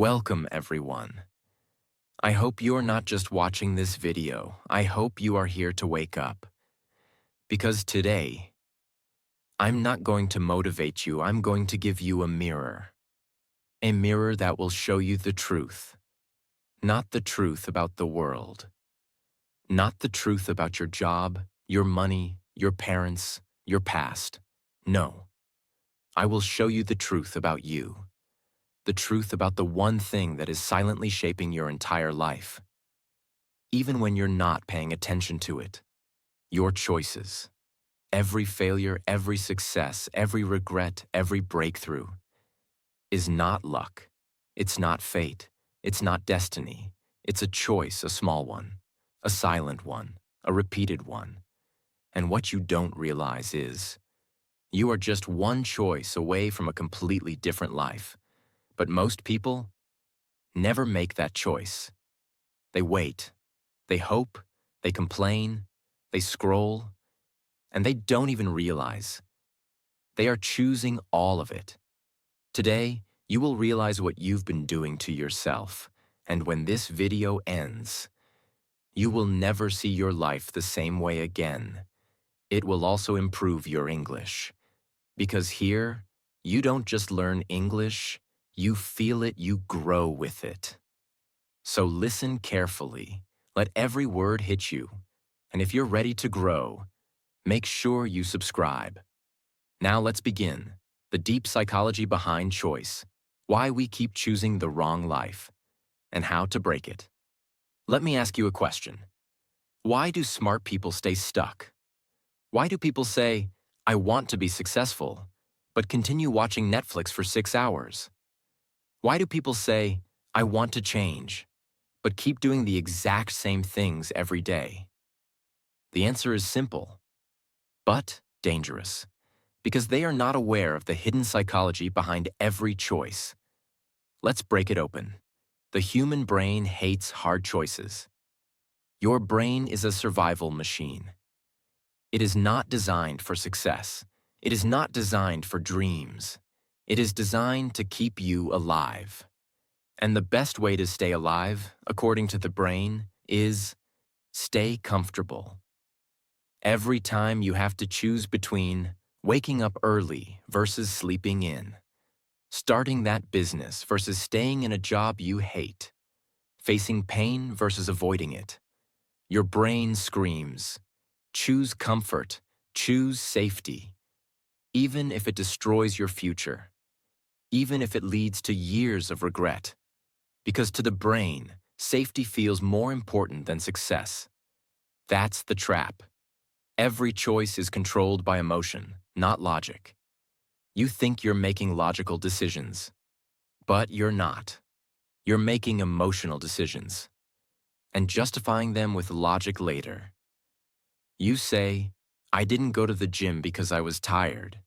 Welcome, everyone. I hope you're not just watching this video. I hope you are here to wake up. Because today, I'm not going to motivate you. I'm going to give you a mirror. A mirror that will show you the truth. Not the truth about the world. Not the truth about your job, your money, your parents, your past. No. I will show you the truth about you. The truth about the one thing that is silently shaping your entire life. Even when you're not paying attention to it. Your choices. Every failure, every success, every regret, every breakthrough is not luck. It's not fate. It's not destiny. It's a choice, a small one, a silent one, a repeated one. And what you don't realize is, you are just one choice away from a completely different life. But most people never make that choice. They wait, they hope, they complain, they scroll, and they don't even realize. They are choosing all of it. Today, you will realize what you've been doing to yourself, and when this video ends, you will never see your life the same way again. It will also improve your English. Because here, you don't just learn English, you feel it, you grow with it. So listen carefully, let every word hit you, and if you're ready to grow, make sure you subscribe. Now let's begin. The deep psychology behind choice, why we keep choosing the wrong life, and how to break it. Let me ask you a question. Why do smart people stay stuck? Why do people say, I want to be successful, but continue watching Netflix for 6 hours? Why do people say, I want to change, but keep doing the exact same things every day? The answer is simple, but dangerous, because they are not aware of the hidden psychology behind every choice. Let's break it open. The human brain hates hard choices. Your brain is a survival machine. It is not designed for success. It is not designed for dreams. It is designed to keep you alive. And the best way to stay alive, according to the brain, is stay comfortable. Every time you have to choose between waking up early versus sleeping in, starting that business versus staying in a job you hate, facing pain versus avoiding it, your brain screams, choose comfort, choose safety, even if it destroys your future. Even if it leads to years of regret. Because to the brain, safety feels more important than success. That's the trap. Every choice is controlled by emotion, not logic. You think you're making logical decisions, but you're not. You're making emotional decisions, and justifying them with logic later. You say, I didn't go to the gym because I was tired.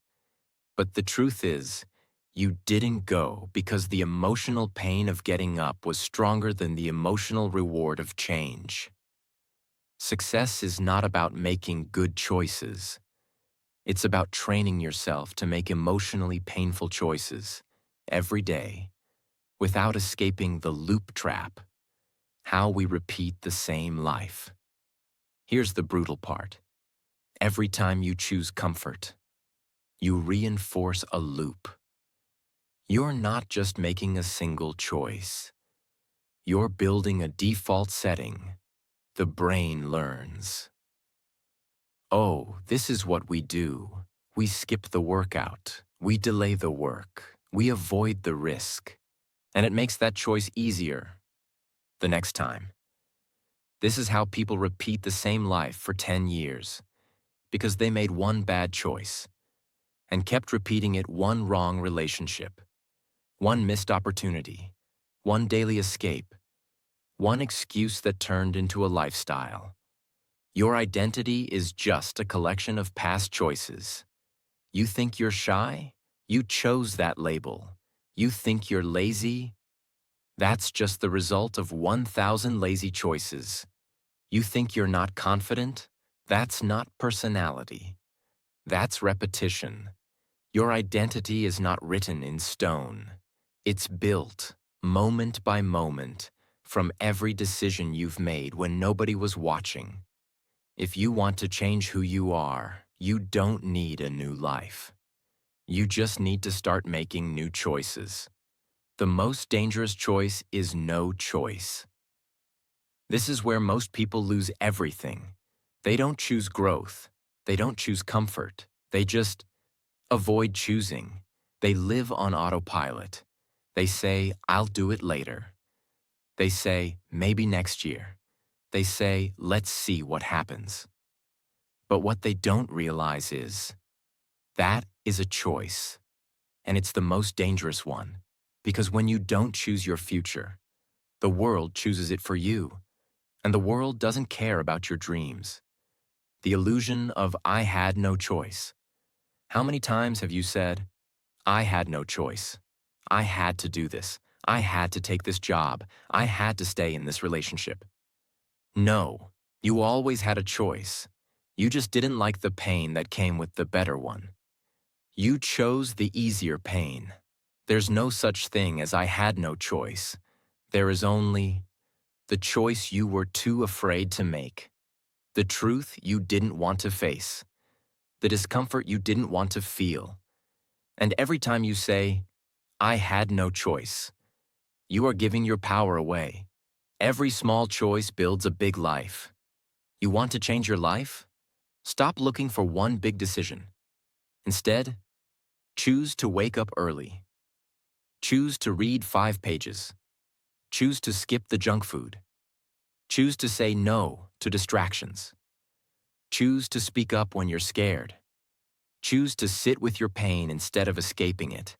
But the truth is, you didn't go because the emotional pain of getting up was stronger than the emotional reward of change. Success is not about making good choices. It's about training yourself to make emotionally painful choices every day without escaping the loop trap, how we repeat the same life. Here's the brutal part. Every time you choose comfort, you reinforce a loop. You're not just making a single choice. You're building a default setting. The brain learns. Oh, this is what we do. We skip the workout. We delay the work. We avoid the risk. And it makes that choice easier the next time. This is how people repeat the same life for 10 years. Because they made one bad choice and kept repeating it, one wrong relationship. One missed opportunity, one daily escape, one excuse that turned into a lifestyle. Your identity is just a collection of past choices. You think you're shy? You chose that label. You think you're lazy? That's just the result of 1,000 lazy choices. You think you're not confident? That's not personality. That's repetition. Your identity is not written in stone. It's built, moment by moment, from every decision you've made when nobody was watching. If you want to change who you are, you don't need a new life. You just need to start making new choices. The most dangerous choice is no choice. This is where most people lose everything. They don't choose growth. They don't choose comfort. They just avoid choosing. They live on autopilot. They say, I'll do it later. They say, maybe next year. They say, let's see what happens. But what they don't realize is, that is a choice. And it's the most dangerous one. Because when you don't choose your future, the world chooses it for you. And the world doesn't care about your dreams. The illusion of I had no choice. How many times have you said, I had no choice. I had to do this. I had to take this job. I had to stay in this relationship. No, you always had a choice. You just didn't like the pain that came with the better one. You chose the easier pain. There's no such thing as I had no choice. There is only the choice you were too afraid to make, the truth you didn't want to face, the discomfort you didn't want to feel. And every time you say, I had no choice, you are giving your power away. Every small choice builds a big life. You want to change your life? Stop looking for one big decision. Instead, choose to wake up early. Choose to read 5 pages. Choose to skip the junk food. Choose to say no to distractions. Choose to speak up when you're scared. Choose to sit with your pain instead of escaping it.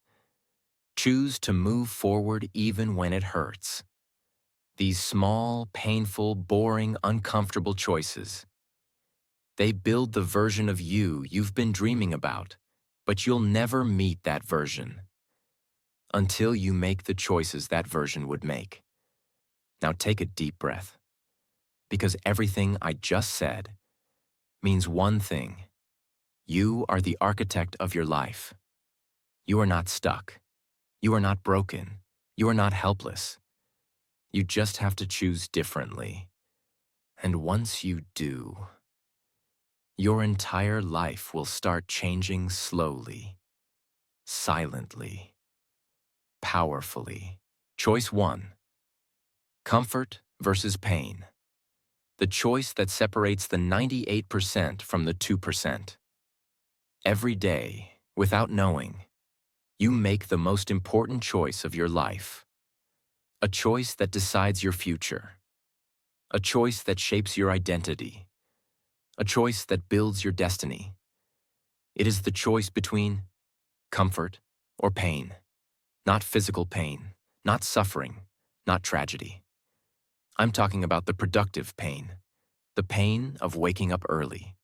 Choose to move forward even when it hurts. These small, painful, boring, uncomfortable choices, they build the version of you you've been dreaming about, but you'll never meet that version until you make the choices that version would make. Now take a deep breath, because everything I just said means one thing. You are the architect of your life. You are not stuck. You are not broken. You are not helpless. You just have to choose differently. And once you do, your entire life will start changing slowly, silently, powerfully. Choice 1. Comfort versus pain. The choice that separates the 98% from the 2%. Every day, without knowing, you make the most important choice of your life. A choice that decides your future. A choice that shapes your identity. A choice that builds your destiny. It is the choice between comfort or pain. Not physical pain, not suffering, not tragedy. I'm talking about the productive pain. The pain of waking up early.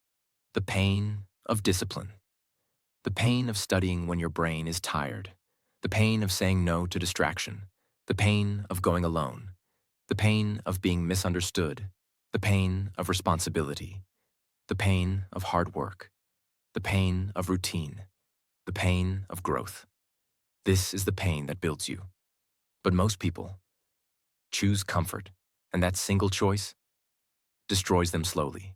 The pain of discipline. The pain of studying when your brain is tired. The pain of saying no to distraction. The pain of going alone. The pain of being misunderstood. The pain of responsibility. The pain of hard work. The pain of routine. The pain of growth. This is the pain that builds you. But most people choose comfort, and that single choice destroys them slowly.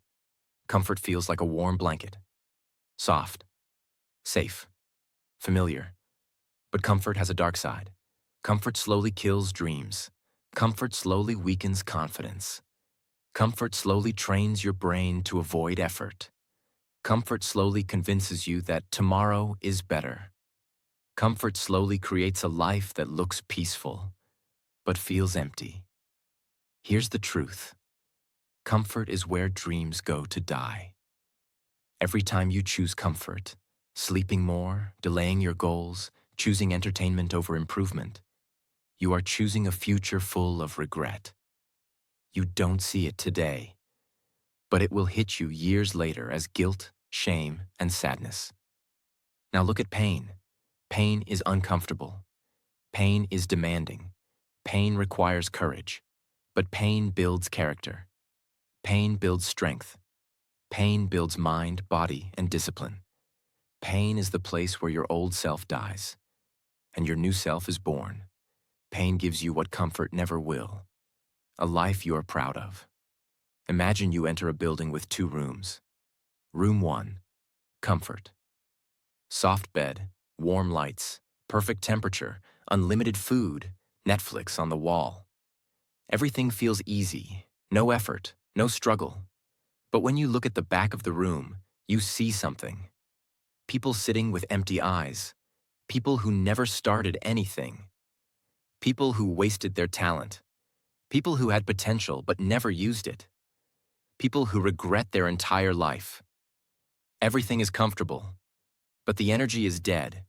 Comfort feels like a warm blanket. Soft. Safe. Familiar. But comfort has a dark side. Comfort slowly kills dreams. Comfort slowly weakens confidence. Comfort slowly trains your brain to avoid effort. Comfort slowly convinces you that tomorrow is better. Comfort slowly creates a life that looks peaceful, but feels empty. Here's the truth. Comfort is where dreams go to die. Every time you choose comfort, sleeping more, delaying your goals, choosing entertainment over improvement, you are choosing a future full of regret. You don't see it today, but it will hit you years later as guilt, shame, and sadness. Now look at pain. Pain is uncomfortable. Pain is demanding. Pain requires courage. But pain builds character. Pain builds strength. Pain builds mind, body, and discipline. Pain is the place where your old self dies, and your new self is born. pain gives you what comfort never will, a life you are proud of. Imagine you enter a building with 2 rooms. Room 1, comfort. Soft bed, warm lights, perfect temperature, unlimited food, Netflix on the wall. Everything feels easy, no effort, no struggle. But when you look at the back of the room, you see something. People sitting with empty eyes. People who never started anything. People who wasted their talent. People who had potential but never used it. People who regret their entire life. Everything is comfortable, but the energy is dead.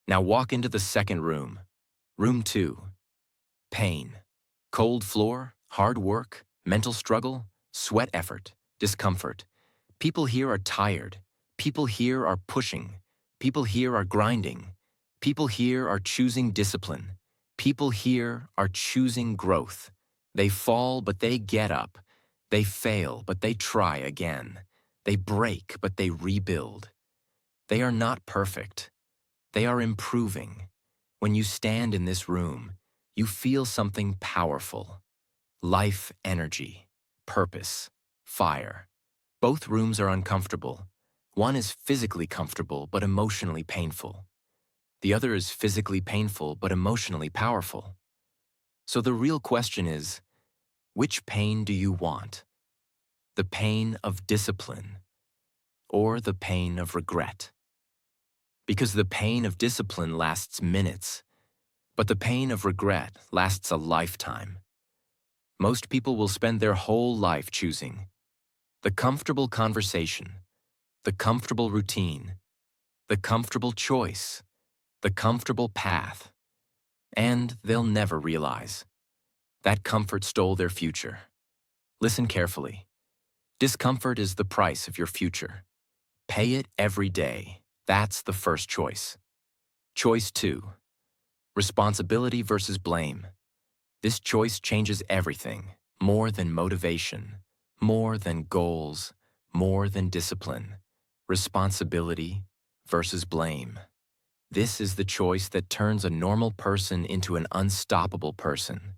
Now walk into the second room. Room 2. Pain. Cold floor, hard work, mental struggle, sweat effort, discomfort. People here are tired. People here are pushing. People here are grinding. People here are choosing discipline. People here are choosing growth. They fall, but they get up. They fail, but they try again. They break, but they rebuild. They are not perfect. They are improving. When you stand in this room, you feel something powerful. Life energy, purpose, fire. Both rooms are uncomfortable. One is physically comfortable but emotionally painful. The other is physically painful but emotionally powerful. So the real question is, which pain do you want? The pain of discipline or the pain of regret? Because the pain of discipline lasts minutes, but the pain of regret lasts a lifetime. Most people will spend their whole life choosing the comfortable conversation, the comfortable routine, the comfortable choice, the comfortable path, and they'll never realize that comfort stole their future. Listen carefully. Discomfort is the price of your future. Pay it every day. That's the first choice. Choice 2. Responsibility versus blame. This choice changes everything, more than motivation, more than goals, more than discipline. Responsibility versus blame. This is the choice that turns a normal person into an unstoppable person.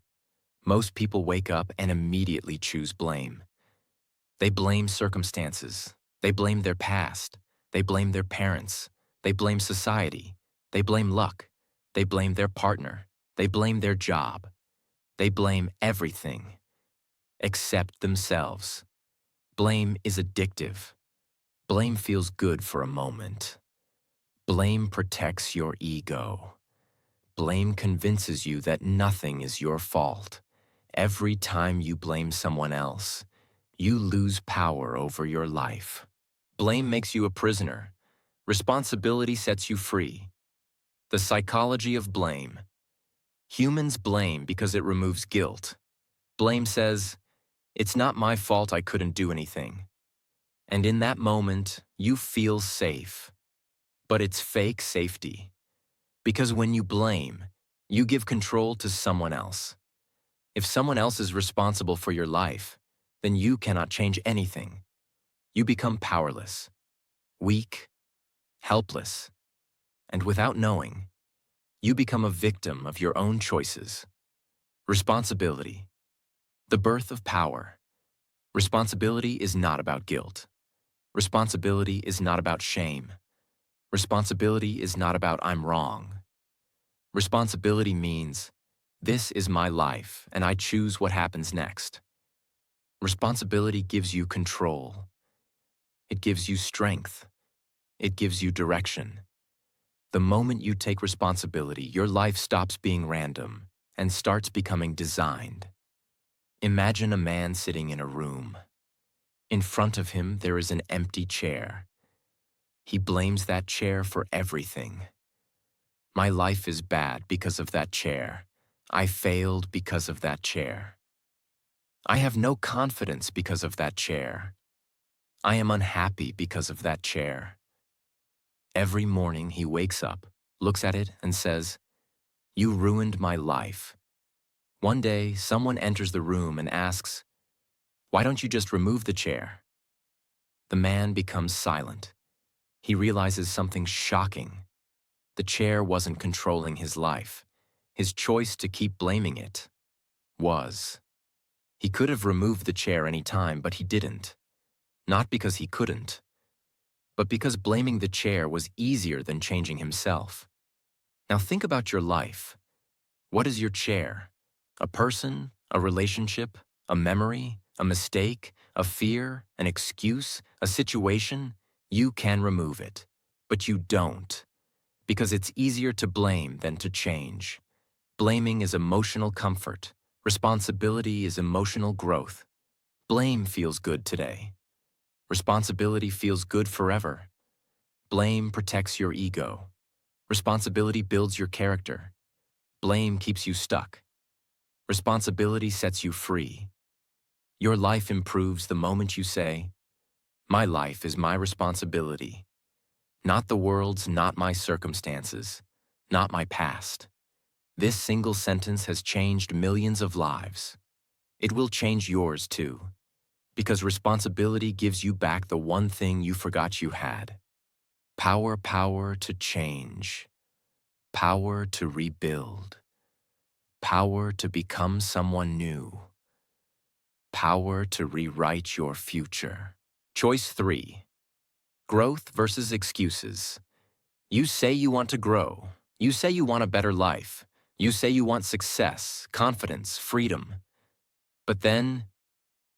Most people wake up and immediately choose blame. They blame circumstances. They blame their past. They blame their parents. They blame society. They blame luck. They blame their partner. They blame their job. They blame everything except themselves. Blame is addictive. Blame feels good for a moment. Blame protects your ego. Blame convinces you that nothing is your fault. Every time you blame someone else, you lose power over your life. Blame makes you a prisoner. Responsibility sets you free. The psychology of blame. Humans blame because it removes guilt. Blame says, "It's not my fault I couldn't do anything." And in that moment, you feel safe. But it's fake safety. Because when you blame, you give control to someone else. If someone else is responsible for your life, then you cannot change anything. You become powerless, weak, helpless, and without knowing, you become a victim of your own choices. Responsibility. The birth of power. Responsibility is not about guilt. Responsibility is not about shame. Responsibility is not about "I'm wrong." Responsibility means, this is my life and I choose what happens next. Responsibility gives you control. It gives you strength. It gives you direction. The moment you take responsibility, your life stops being random and starts becoming designed. Imagine a man sitting in a room. In front of him, there is an empty chair. He blames that chair for everything. My life is bad because of that chair. I failed because of that chair. I have no confidence because of that chair. I am unhappy because of that chair. Every morning he wakes up, looks at it, and says, "You ruined my life." One day, someone enters the room and asks, "Why don't you just remove the chair?" The man becomes silent. He realizes something shocking. The chair wasn't controlling his life. His choice to keep blaming it was. He could have removed the chair any time, but he didn't. Not because he couldn't, but because blaming the chair was easier than changing himself. Now think about your life. What is your chair? A person, a relationship, a memory, a mistake, a fear, an excuse, a situation? You can remove it, but you don't, because it's easier to blame than to change. Blaming is emotional comfort. Responsibility is emotional growth. Blame feels good today. Responsibility feels good forever. Blame protects your ego. Responsibility builds your character. Blame keeps you stuck. Responsibility sets you free. Your life improves the moment you say, "My life is my responsibility. Not the world's, not my circumstances, not my past." This single sentence has changed millions of lives. It will change yours too, because responsibility gives you back the one thing you forgot you had. Power to change. Power to rebuild. Power to become someone new. Power to rewrite your future. Choice 3. Growth versus excuses. You say you want to grow. You say you want a better life. You say you want success, confidence, freedom. But then,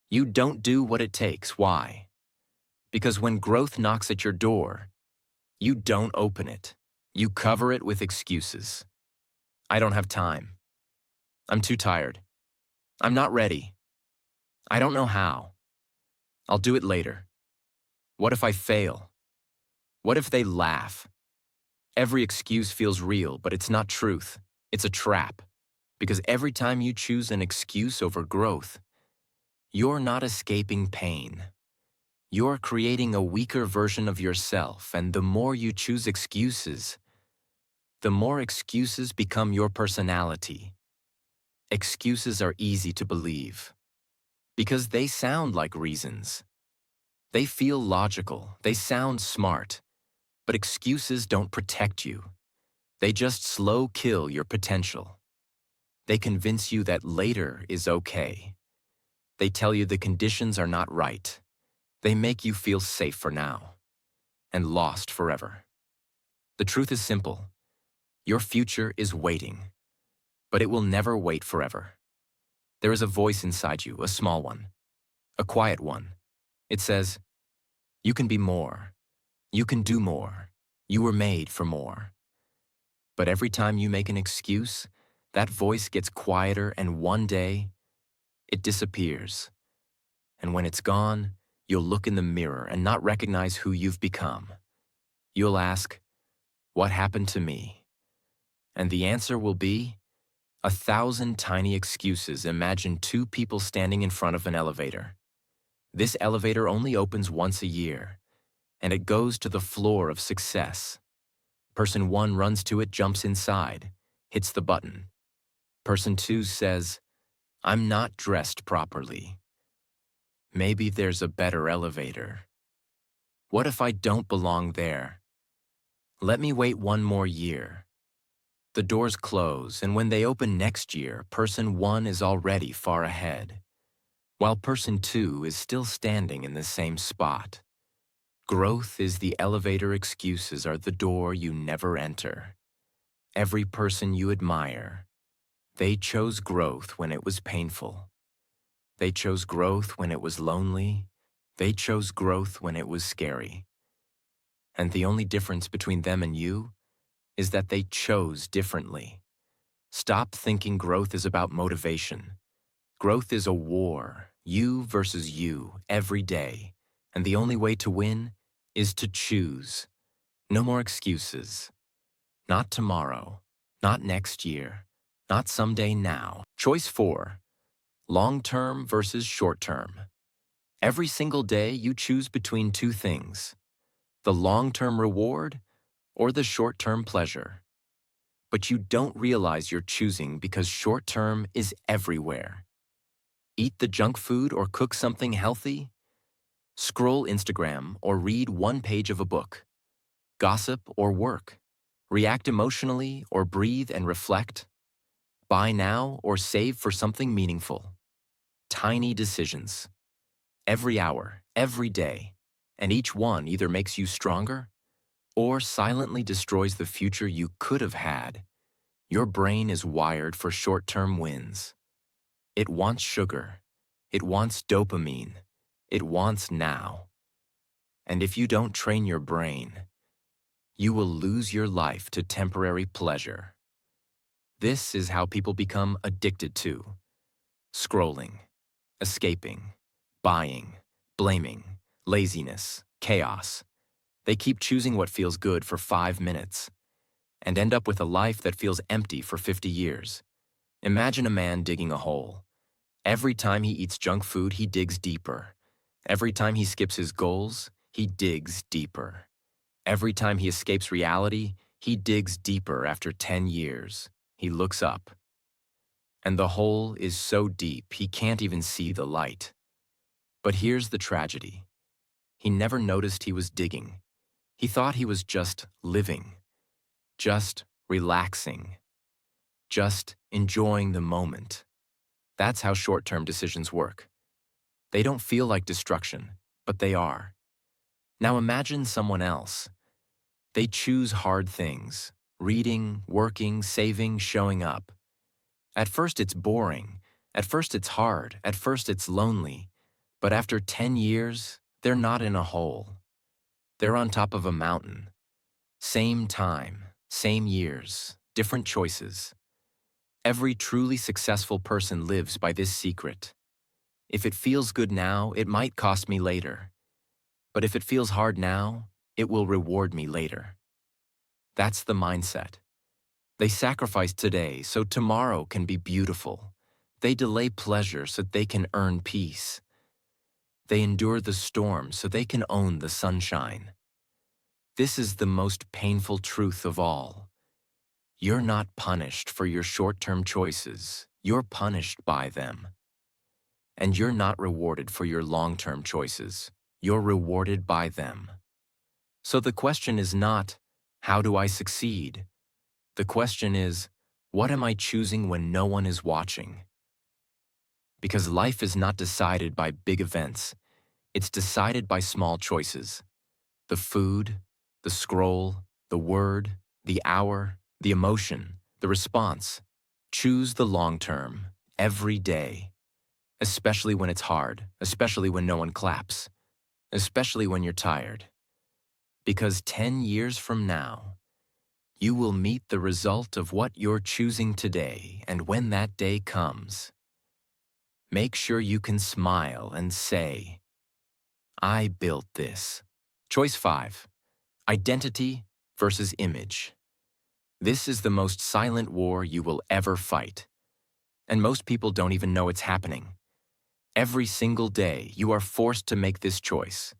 you don't do what it takes. Why? Because when growth knocks at your door, you don't open it. You cover it with excuses. I don't have time. I'm too tired. I'm not ready. I don't know how. I'll do it later. What if I fail? What if they laugh? Every excuse feels real, but it's not truth. It's a trap. Because every time you choose an excuse over growth, you're not escaping pain. You're creating a weaker version of yourself, and the more you choose excuses, the more excuses become your personality. Excuses are easy to believe because they sound like reasons. They feel logical, they sound smart, but excuses don't protect you. They just slow kill your potential. They convince you that later is okay. They tell you the conditions are not right. They make you feel safe for now and lost forever. The truth is simple. Your future is waiting, but it will never wait forever. There is a voice inside you, a small one, a quiet one. It says, "You can be more. You can do more. You were made for more." But every time you make an excuse, that voice gets quieter, and one day, it disappears. And when it's gone, you'll look in the mirror and not recognize who you've become. You'll ask, "What happened to me?" And the answer will be 1,000 tiny excuses. Imagine two people standing in front of an elevator. This elevator only opens once a year, and it goes to the floor of success. Person 1 runs to it, jumps inside, hits the button. Person 2 says, "I'm not dressed properly. Maybe there's a better elevator. What if I don't belong there? Let me wait one more year." The doors close, and when they open next year, person 1 is already far ahead, while person 2 is still standing in the same spot. Growth is the elevator, excuses are the door you never enter. Every person you admire, they chose growth when it was painful. They chose growth when it was lonely. They chose growth when it was scary. And the only difference between them and you is that they chose differently. Stop thinking growth is about motivation. Growth is a war, you versus you, every day. And the only way to win is to choose. No more excuses. Not tomorrow, not next year, not someday, now. Choice 4. Long-term versus short-term. Every single day you choose between two things: the long-term reward or the short-term pleasure. But you don't realize you're choosing because short-term is everywhere. Eat the junk food or cook something healthy. Scroll Instagram or read one page of a book. Gossip or work. React emotionally or breathe and reflect. Buy now or save for something meaningful. Tiny decisions. Every hour, every day. And each one either makes you stronger or silently destroys the future you could have had. Your brain is wired for short-term wins. It wants sugar. It wants dopamine. It wants now. And if you don't train your brain, you will lose your life to temporary pleasure. This is how people become addicted to scrolling, escaping, buying, blaming, laziness, chaos. They keep choosing what feels good for 5 minutes and end up with a life that feels empty for 50 years. Imagine a man digging a hole. Every time he eats junk food, he digs deeper. Every time he skips his goals, he digs deeper. Every time he escapes reality, he digs deeper. After 10 years. He looks up. And the hole is so deep he can't even see the light. But here's the tragedy. He never noticed he was digging. He thought he was just living, just relaxing, just enjoying the moment. That's how short-term decisions work. They don't feel like destruction, but they are. Now imagine someone else. They choose hard things, reading, working, saving, showing up. At first it's boring. At first it's hard. At first it's lonely. But after 10 years, they're not in a hole. They're on top of a mountain. Same time, same years, different choices. Every truly successful person lives by this secret. If it feels good now, it might cost me later. But if it feels hard now, it will reward me later. That's the mindset. They sacrifice today so tomorrow can be beautiful. They delay pleasure so they can earn peace. They endure the storm so they can own the sunshine. This is the most painful truth of all. You're not punished for your short-term choices. You're punished by them. And you're not rewarded for your long-term choices. You're rewarded by them. So the question is not, how do I succeed? The question is, what am I choosing when no one is watching? Because life is not decided by big events. It's decided by small choices. The food, the scroll, the word, the hour, the emotion, the response. Choose the long term, every day. Especially when it's hard, especially when no one claps, especially when you're tired. Because 10 years from now, you will meet the result of what you're choosing today, and when that day comes, make sure you can smile and say, I built this. Choice 5. Identity versus image. This is the most silent war you will ever fight. And most people don't even know it's happening. Every single day, you are forced to make this choice.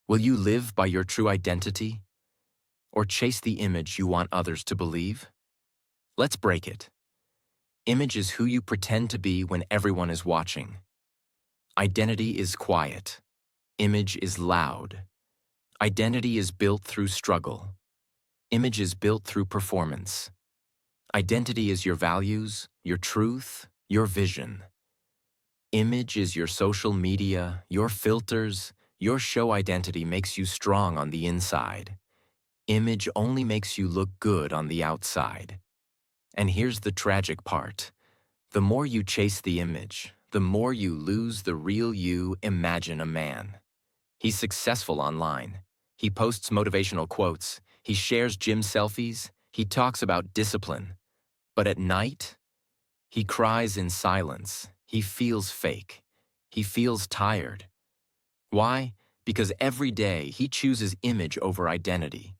Will you live by your true identity? Or chase the image you want others to believe? Let's break it. Image is who you pretend to be when everyone is watching. Identity is quiet. Image is loud. Identity is built through struggle. Image is built through performance. Identity is your values, your truth, your vision. Image is your social media, your filters. Your show identity makes you strong on the inside. Image only makes you look good on the outside. And here's the tragic part. The more you chase the image, the more you lose the real you. Imagine a man. He's successful online. He posts motivational quotes. He shares gym selfies. He talks about discipline. But at night, he cries in silence. He feels fake. He feels tired. Why? Because every day he chooses image over identity.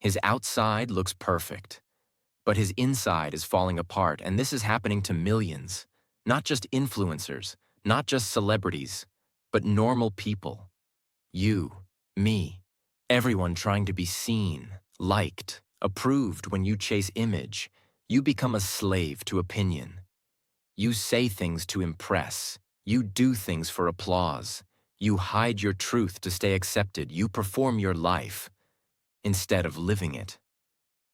His outside looks perfect, but his inside is falling apart, and this is happening to millions. Not just influencers, not just celebrities, but normal people. You, me, everyone trying to be seen, liked, approved. When you chase image, you become a slave to opinion. You say things to impress. You do things for applause. You hide your truth to stay accepted. You perform your life instead of living it.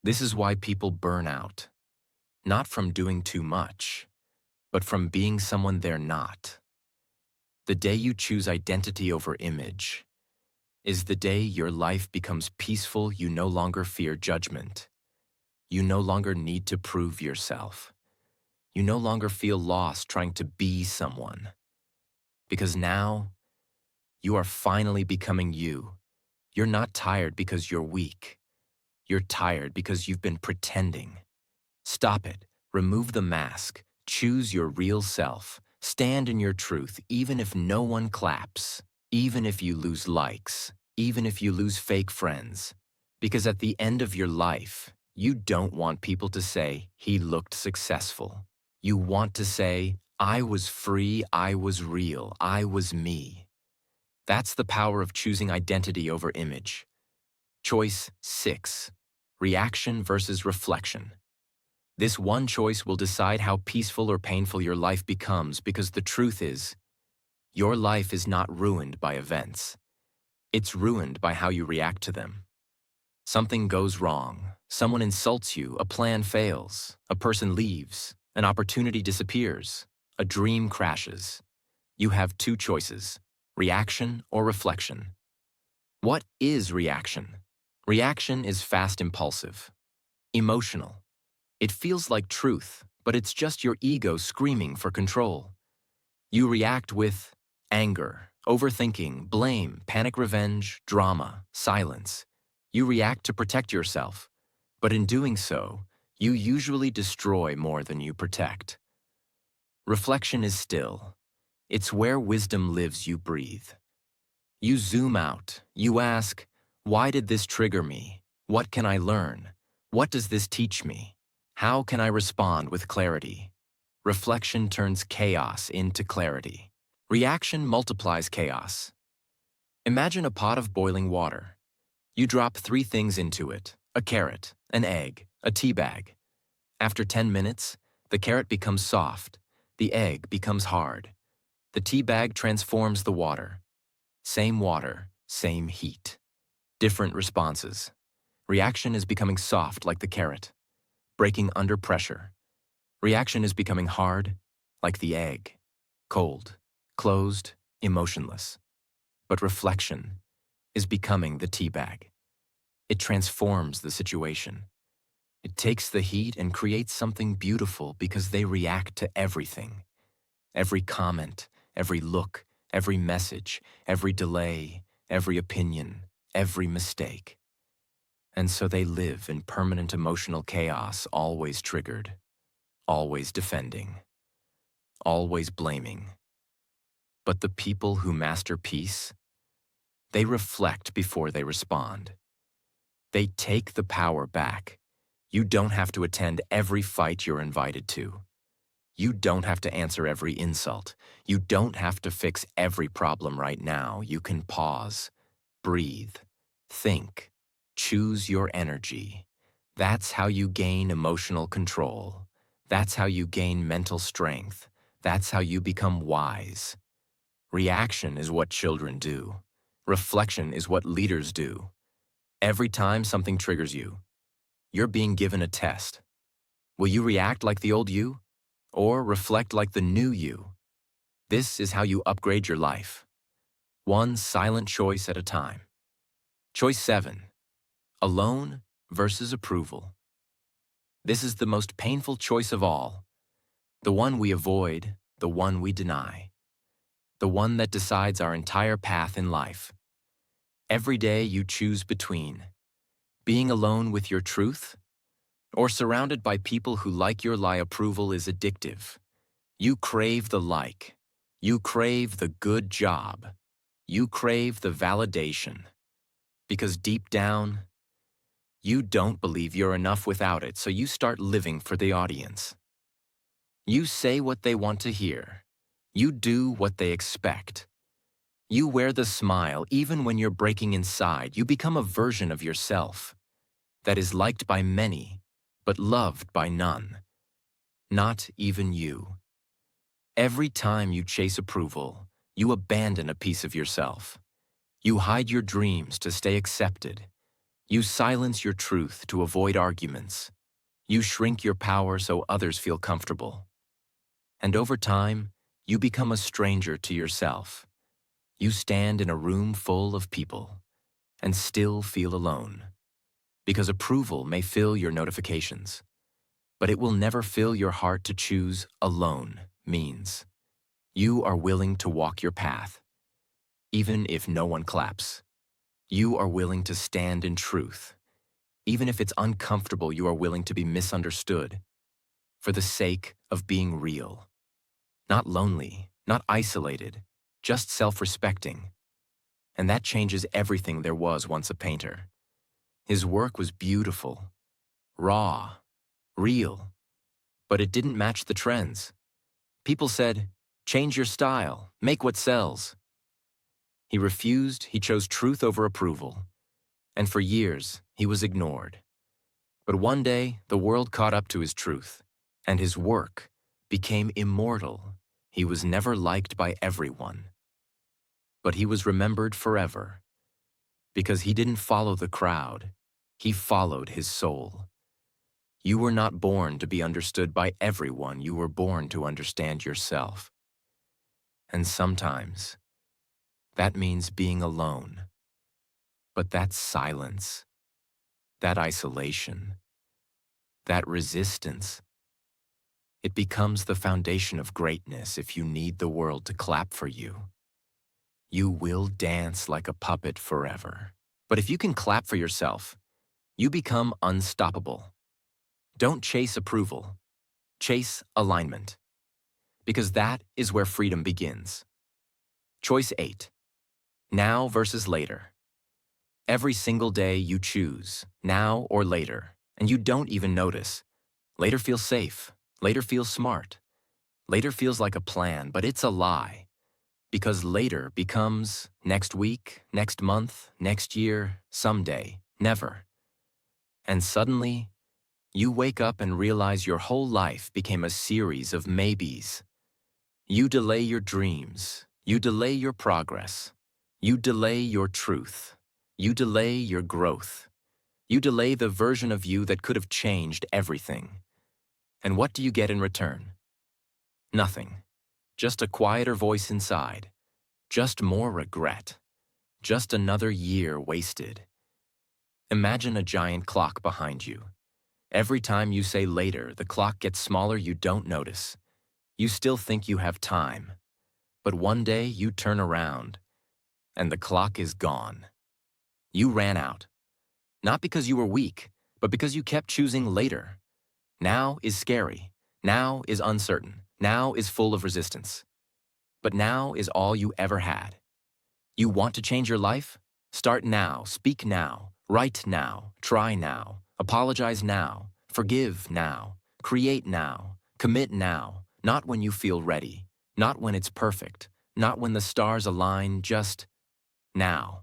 This is why people burn out. not from doing too much, but from being someone they're not. The day you choose identity over image is the day your life becomes peaceful. You no longer fear judgment. You no longer need to prove yourself. You no longer feel lost trying to be someone. Because now, you are finally becoming you. You're not tired because you're weak. You're tired because you've been pretending. Stop it. Remove the mask. Choose your real self. Stand in your truth, even if no one claps, even if you lose likes, even if you lose fake friends. Because at the end of your life, you don't want people to say, "He looked successful." You want to say, "I was free, I was real, I was me." That's the power of choosing identity over image. Choice 6. Reaction versus reflection. This one choice will decide how peaceful or painful your life becomes, because the truth is, your life is not ruined by events. It's ruined by how you react to them. Something goes wrong. Someone insults you, a plan fails, a person leaves, an opportunity disappears, a dream crashes. You have two choices: reaction or reflection. What is reaction? Reaction is fast, impulsive, emotional. It feels like truth, but it's just your ego screaming for control. You react with anger, overthinking, blame, panic, revenge, drama, silence. You react to protect yourself, but in doing so, you usually destroy more than you protect. Reflection is still. It's where wisdom lives. You breathe. You zoom out. You ask, why did this trigger me? What can I learn? What does this teach me? How can I respond with clarity? Reflection turns chaos into clarity. Reaction multiplies chaos. Imagine a pot of boiling water. You drop 3 things into it: a carrot, an egg, a tea bag. After 10 minutes, the carrot becomes soft, the egg becomes hard. The tea bag transforms the water. Water, same heat. Different responses. Reaction is becoming soft like the carrot, breaking under pressure. Reaction is becoming hard like the egg, cold, closed, emotionless. But reflection is becoming the tea bag. It transforms the situation. It takes the heat and creates something beautiful, because they react to everything. Every comment, every look, every message, every delay, every opinion, every mistake. And so they live in permanent emotional chaos, always triggered, always defending, always blaming. But the people who master peace, they reflect before they respond. They take the power back. You don't have to attend every fight you're invited to. You don't have to answer every insult. You don't have to fix every problem right now. You can pause, breathe, think, choose your energy. That's how you gain emotional control. That's how you gain mental strength. That's how you become wise. Reaction is what children do. Reflection is what leaders do. Every time something triggers you, you're being given a test. Will you react like the old you, or reflect like the new you? This is how you upgrade your life, one silent choice at a time. Choice 7. Alone versus approval. This is the most painful choice of all. The one we avoid, the one we deny. The one that decides our entire path in life. Every day you choose between being alone with your truth or surrounded by people who like your lie. Approval is addictive. You crave the like. You crave the good job. You crave the validation. Because deep down, you don't believe you're enough without it, so you start living for the audience. You say what they want to hear. You do what they expect. You wear the smile even when you're breaking inside. You become a version of yourself that is liked by many, but loved by none. Not even you. Every time you chase approval, you abandon a piece of yourself. You hide your dreams to stay accepted. You silence your truth to avoid arguments. You shrink your power so others feel comfortable. And over time, you become a stranger to yourself. You stand in a room full of people and still feel alone. Because approval may fill your notifications, but it will never fill your heart. To choose alone means you are willing to walk your path, even if no one claps. You are willing to stand in truth. Even if it's uncomfortable, you are willing to be misunderstood for the sake of being real. Not lonely, not isolated, just self-respecting. And that changes everything. There was once a painter. His work was beautiful, raw, real, but it didn't match the trends. People said, "Change your style, make what sells." He refused. He chose truth over approval. And for years, he was ignored. But one day, the world caught up to his truth, and his work became immortal. He was never liked by everyone, but he was remembered forever because he didn't follow the crowd. He followed his soul. You were not born to be understood by everyone. You were born to understand yourself. And sometimes, that means being alone. But that silence, that isolation, that resistance, it becomes the foundation of greatness. If you need the world to clap for you, you will dance like a puppet forever. But if you can clap for yourself, you become unstoppable. Don't chase approval. Chase alignment. Because that is where freedom begins. Choice 8. Now versus later. Every single day you choose, now or later, and you don't even notice. Later feels safe. Later feels smart. Later feels like a plan, but it's a lie. Because later becomes next week, next month, next year, someday, never. And suddenly, you wake up and realize your whole life became a series of maybes. You delay your dreams. You delay your progress. You delay your truth. You delay your growth. You delay the version of you that could have changed everything. And what do you get in return? Nothing. Just a quieter voice inside. Just more regret. Just another year wasted. Imagine a giant clock behind you. Every time you say later, the clock gets smaller. You don't notice. You still think you have time. But one day you turn around, and the clock is gone. You ran out. Not because you were weak, but because you kept choosing later. Now is scary. Now is uncertain. Now is full of resistance. But now is all you ever had. You want to change your life? Start now, speak now, write now, try now, apologize now, forgive now, create now, commit now, not when you feel ready, not when it's perfect, not when the stars align, just now.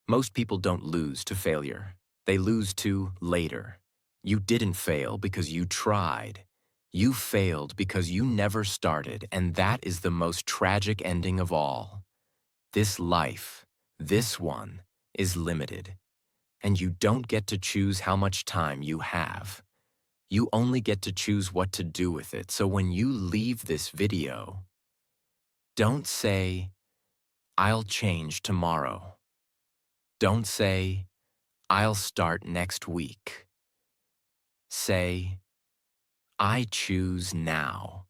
Most people don't lose to failure. They lose to later. You didn't fail because you tried. You failed because you never started, and that is the most tragic ending of all. This life, this one, is limited, and you don't get to choose how much time you have. You only get to choose what to do with it. So when you leave this video, don't say, "I'll change tomorrow." Don't say, "I'll start next week." Say, "I choose now."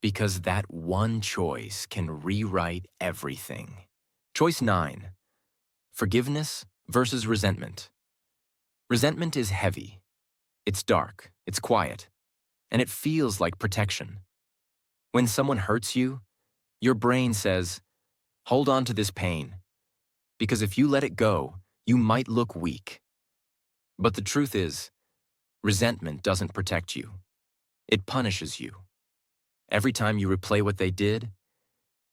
Because that one choice can rewrite everything. Choice 9. Forgiveness versus resentment. Resentment is heavy. It's dark, it's quiet, and it feels like protection. When someone hurts you, your brain says, "Hold on to this pain," because if you let it go, you might look weak. But the truth is, resentment doesn't protect you. It punishes you. Every time you replay what they did,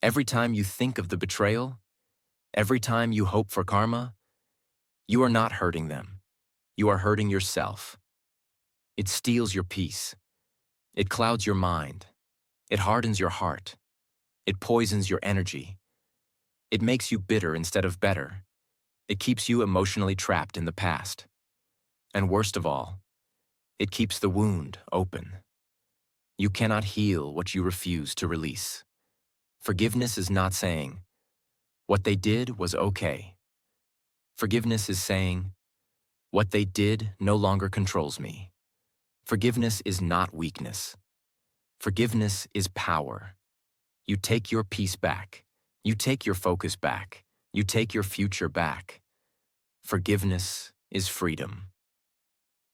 every time you think of the betrayal, every time you hope for karma, you are not hurting them. You are hurting yourself. It steals your peace. It clouds your mind. It hardens your heart. It poisons your energy. It makes you bitter instead of better. It keeps you emotionally trapped in the past. And worst of all, It keeps the wound open. You cannot heal what you refuse to release. Forgiveness is not saying, what they did was okay. Forgiveness is saying, what they did no longer controls me. Forgiveness is not weakness. Forgiveness is power. You take your peace back. You take your focus back. You take your future back. Forgiveness is freedom.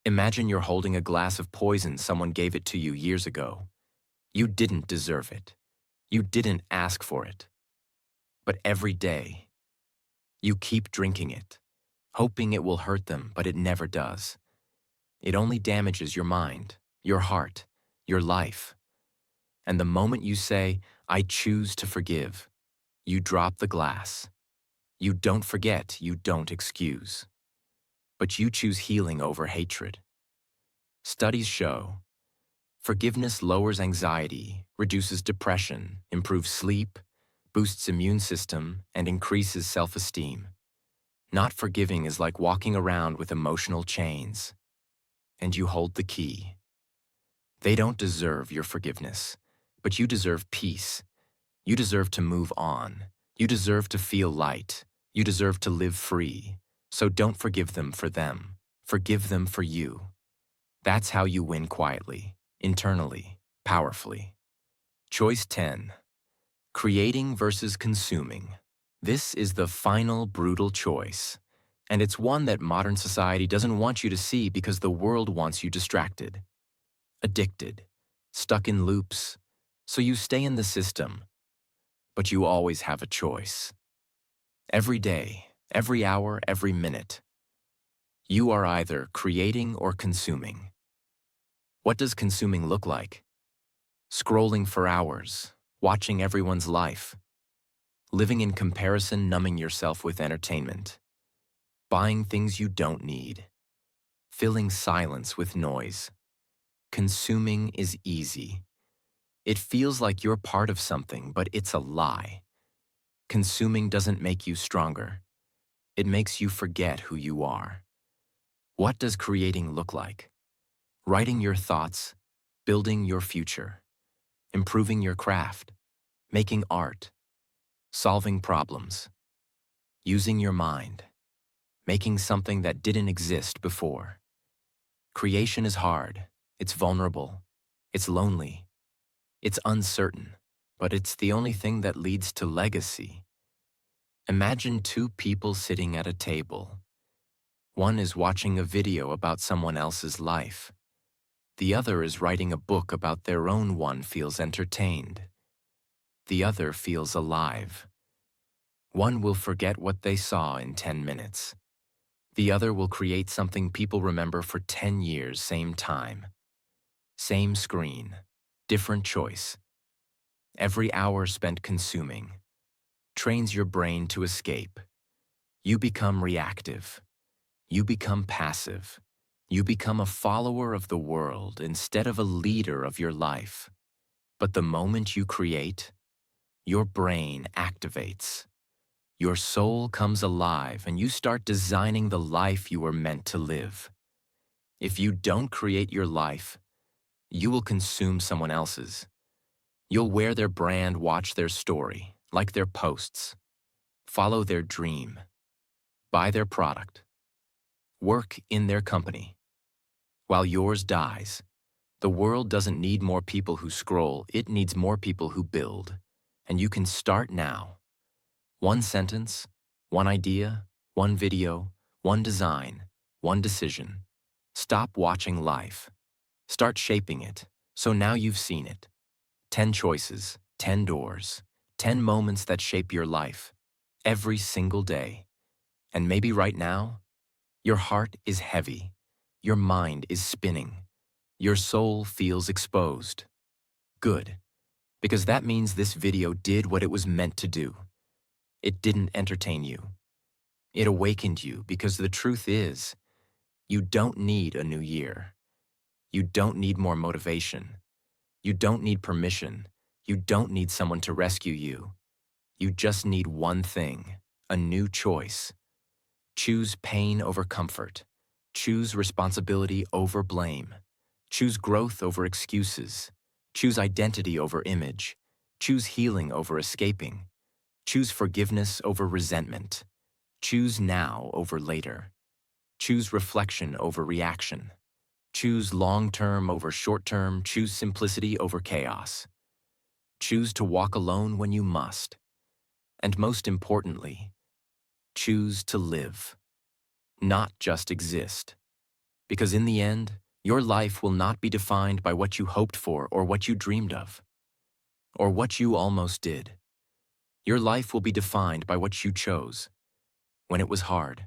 Imagine you're holding a glass of poison someone gave it to you years ago. You didn't deserve it. You didn't ask for it. But every day, you keep drinking it, hoping it will hurt them, but it never does. It only damages your mind, your heart, your life. And the moment you say, I choose to forgive, you drop the glass. You don't forget, you don't excuse. But you choose healing over hatred. Studies show forgiveness lowers anxiety, reduces depression, improves sleep, boosts immune system, and increases self-esteem. Not forgiving is like walking around with emotional chains, and you hold the key. They don't deserve your forgiveness, but you deserve peace. You deserve to move on. You deserve to feel light. You deserve to live free. So don't forgive them for them. Forgive them for you. That's how you win quietly, internally, powerfully. Choice 10. Creating versus consuming. This is the final brutal choice, and it's one that modern society doesn't want you to see because the world wants you distracted, addicted, stuck in loops, so you stay in the system. But you always have a choice. Every day, every hour, every minute, you are either creating or consuming. What does consuming look like? Scrolling for hours, watching everyone's life, living in comparison, numbing yourself with entertainment, buying things you don't need, filling silence with noise. Consuming is easy. It feels like you're part of something, but it's a lie. Consuming doesn't make you stronger. It makes you forget who you are. What does creating look like? Writing your thoughts, building your future, improving your craft, making art, solving problems, using your mind, making something that didn't exist before. Creation is hard, it's vulnerable, it's lonely, it's uncertain, but it's the only thing that leads to legacy. Imagine two people sitting at a table. One is watching a video about someone else's life. The other is writing a book about their own. One feels entertained. The other feels alive. One will forget what they saw in 10 minutes. The other will create something people remember for 10 years, same time. Same screen, different choice. Every hour spent consuming trains your brain to escape. You become reactive. You become passive. You become a follower of the world instead of a leader of your life. But the moment you create, your brain activates. Your soul comes alive and you start designing the life you were meant to live. If you don't create your life, you will consume someone else's. You'll wear their brand, watch their story, like their posts, follow their dream, buy their product, work in their company. While yours dies, the world doesn't need more people who scroll, it needs more people who build. And you can start now. One sentence, one idea, one video, one design, one decision. Stop watching life. Start shaping it, so now you've seen it. 10 choices, 10 doors, 10 moments that shape your life, every single day. And maybe right now, your heart is heavy. Your mind is spinning. Your soul feels exposed. Good, because that means this video did what it was meant to do. It didn't entertain you. It awakened you because the truth is, you don't need a new year. You don't need more motivation. You don't need permission. You don't need someone to rescue you. You just need one thing, a new choice. Choose pain over comfort. Choose responsibility over blame. Choose growth over excuses. Choose identity over image. Choose healing over escaping. Choose forgiveness over resentment. Choose now over later. Choose reflection over reaction. Choose long-term over short-term. Choose simplicity over chaos. Choose to walk alone when you must. And most importantly, choose to live, not just exist. Because in the end, your life will not be defined by what you hoped for or what you dreamed of, or what you almost did. Your life will be defined by what you chose, when it was hard,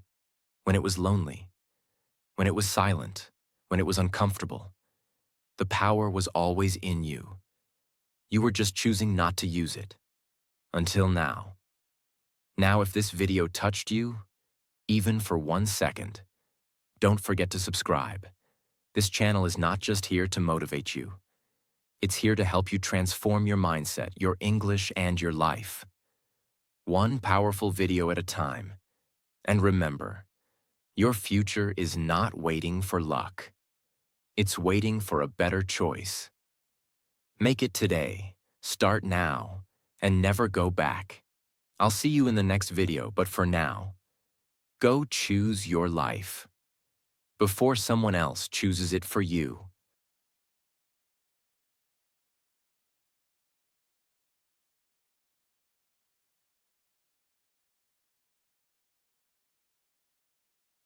when it was lonely, when it was silent, when it was uncomfortable. The power was always in you. You were just choosing not to use it. Until now. Now, if this video touched you, even for 1 second, don't forget to subscribe. This channel is not just here to motivate you. It's here to help you transform your mindset, your English, and your life. One powerful video at a time. And remember, your future is not waiting for luck. It's waiting for a better choice. Make it today, start now, and never go back. I'll see you in the next video, but for now, go choose your life before someone else chooses it for you.